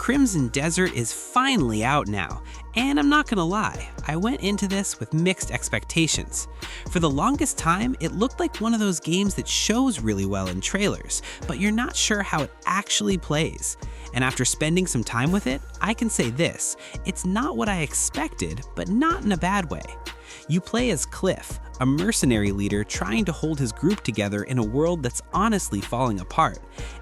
Crimson Desert is finally out now, and I'm not gonna lie, I went into this with mixed expectations. For the longest time, it looked like one of those games that shows really well in trailers, but you're not sure how it actually plays. And after spending some time with it, I can say this: it's not what I expected, but not in a bad way. You play as Cliff, a mercenary leader trying to hold his group together in a world that's honestly falling apart.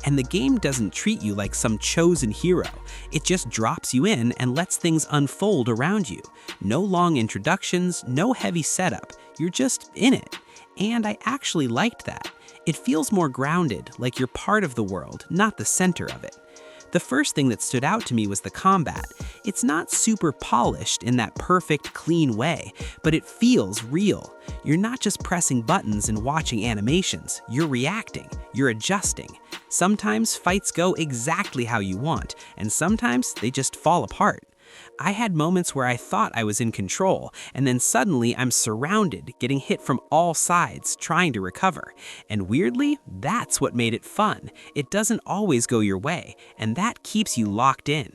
And the game doesn't treat you like some chosen hero. It just drops you in and lets things unfold around you. No long introductions, no heavy setup. You're just in it. And I actually liked that. It feels more grounded, like you're part of the world, not the center of it. The first thing that stood out to me was the combat. It's not super polished in that perfect, clean way, but it feels real. You're not just pressing buttons and watching animations, you're reacting, you're adjusting. Sometimes fights go exactly how you want, and sometimes they just fall apart. I had moments where I thought I was in control, and then suddenly I'm surrounded, getting hit from all sides, trying to recover. And weirdly, that's what made it fun. It doesn't always go your way, and that keeps you locked in.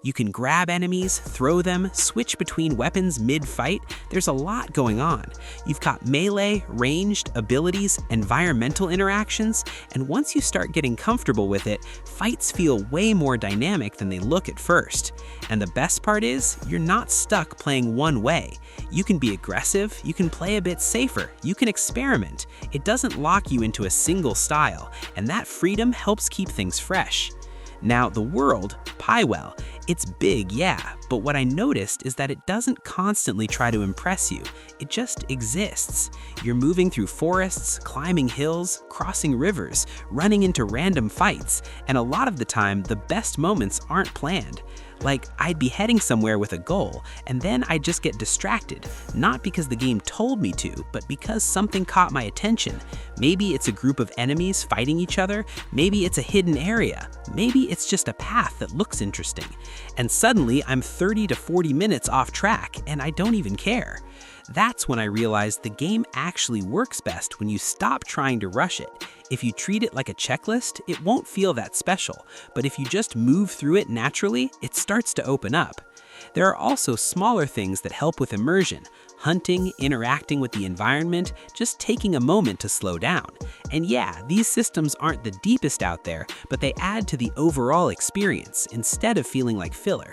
You can grab enemies, throw them, switch between weapons mid-fight. There's a lot going on. You've got melee, ranged, abilities, environmental interactions, and once you start getting comfortable with it, fights feel way more dynamic than they look at first. And the best part is, you're not stuck playing one way. You can be aggressive, you can play a bit safer, you can experiment. It doesn't lock you into a single style, and that freedom helps keep things fresh. Now, the world, Pywell, it's big, yeah, but what I noticed is that it doesn't constantly try to impress you. It just exists. You're moving through forests, climbing hills, crossing rivers, running into random fights, and a lot of the time, the best moments aren't planned. Like, I'd be heading somewhere with a goal, and then I'd just get distracted, not because the game told me to, but because something caught my attention. Maybe it's a group of enemies fighting each other, maybe it's a hidden area, maybe it's just a path that looks interesting. And suddenly, I'm 30 to 40 minutes off track, and I don't even care. That's when I realized the game actually works best when you stop trying to rush it. If you treat it like a checklist, it won't feel that special, but if you just move through it naturally, it starts to open up. There are also smaller things that help with immersion: hunting, interacting with the environment, just taking a moment to slow down. And yeah, these systems aren't the deepest out there, but they add to the overall experience instead of feeling like filler.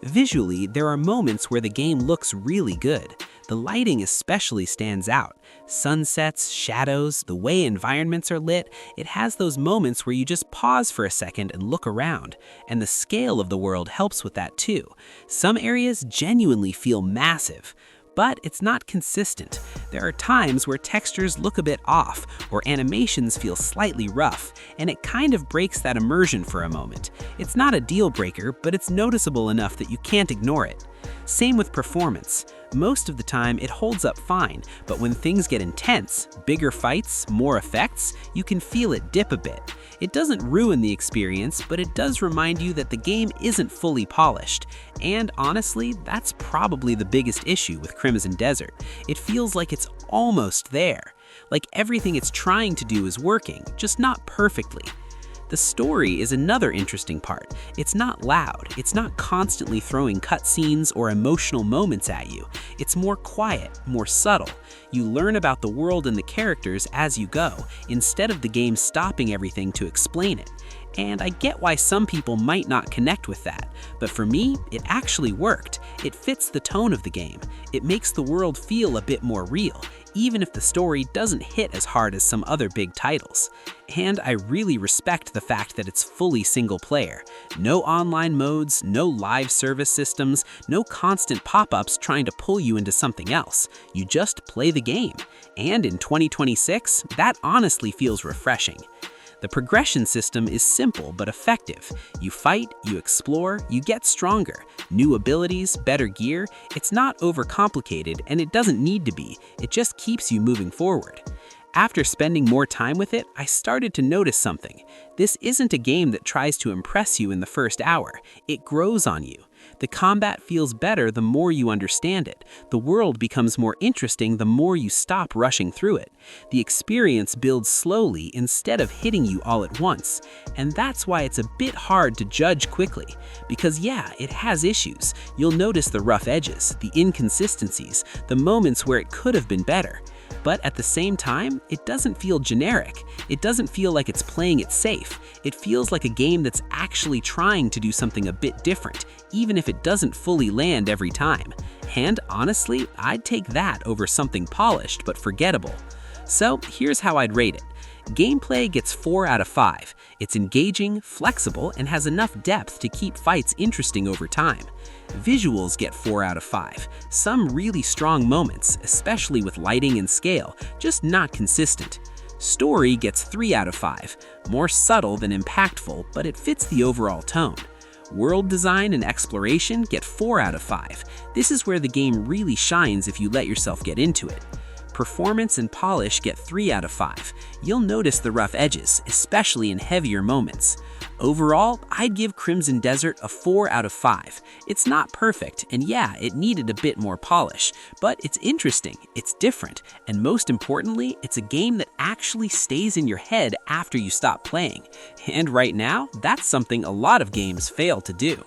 Visually, there are moments where the game looks really good. The lighting especially stands out. Sunsets, shadows, the way environments are lit, it has those moments where you just pause for a second and look around. And the scale of the world helps with that too. Some areas genuinely feel massive. But it's not consistent. There are times where textures look a bit off, or animations feel slightly rough, and it kind of breaks that immersion for a moment. It's not a deal breaker, but it's noticeable enough that you can't ignore it. Same with performance. Most of the time, it holds up fine, but when things get intense, bigger fights, more effects, you can feel it dip a bit. It doesn't ruin the experience, but it does remind you that the game isn't fully polished. And honestly, that's probably the biggest issue with Crimson Desert. It feels like it's almost there. Like everything it's trying to do is working, just not perfectly. The story is another interesting part. It's not loud, it's not constantly throwing cutscenes or emotional moments at you. It's more quiet, more subtle. You learn about the world and the characters as you go, instead of the game stopping everything to explain it. And I get why some people might not connect with that, but for me, it actually worked. It fits the tone of the game. It makes the world feel a bit more real, even if the story doesn't hit as hard as some other big titles. And I really respect the fact that it's fully single player. No online modes, no live service systems, no constant pop-ups trying to pull you into something else. You just play the game. And in 2026, that honestly feels refreshing. The progression system is simple but effective. You fight, you explore, you get stronger. New abilities, better gear. It's not overcomplicated, and it doesn't need to be. It just keeps you moving forward. After spending more time with it, I started to notice something. This isn't a game that tries to impress you in the first hour. It grows on you. The combat feels better the more you understand it. The world becomes more interesting the more you stop rushing through it. The experience builds slowly instead of hitting you all at once. And that's why it's a bit hard to judge quickly. Because yeah, it has issues. You'll notice the rough edges, the inconsistencies, the moments where it could have been better. But at the same time, it doesn't feel generic. It doesn't feel like it's playing it safe. It feels like a game that's actually trying to do something a bit different, even if it doesn't fully land every time. And honestly, I'd take that over something polished but forgettable. So here's how I'd rate it. Gameplay gets 4 out of 5. It's engaging, flexible, and has enough depth to keep fights interesting over time. Visuals get 4 out of 5. Some really strong moments, especially with lighting and scale, just not consistent. Story gets 3 out of 5. More subtle than impactful, but it fits the overall tone. World design and exploration get 4 out of 5. This is where the game really shines if you let yourself get into it. Performance and polish get 3 out of 5. You'll notice the rough edges, especially in heavier moments. Overall, I'd give Crimson Desert a 4 out of 5. It's not perfect, and yeah, it needed a bit more polish, but it's interesting, it's different, and most importantly, it's a game that actually stays in your head after you stop playing. And right now, that's something a lot of games fail to do.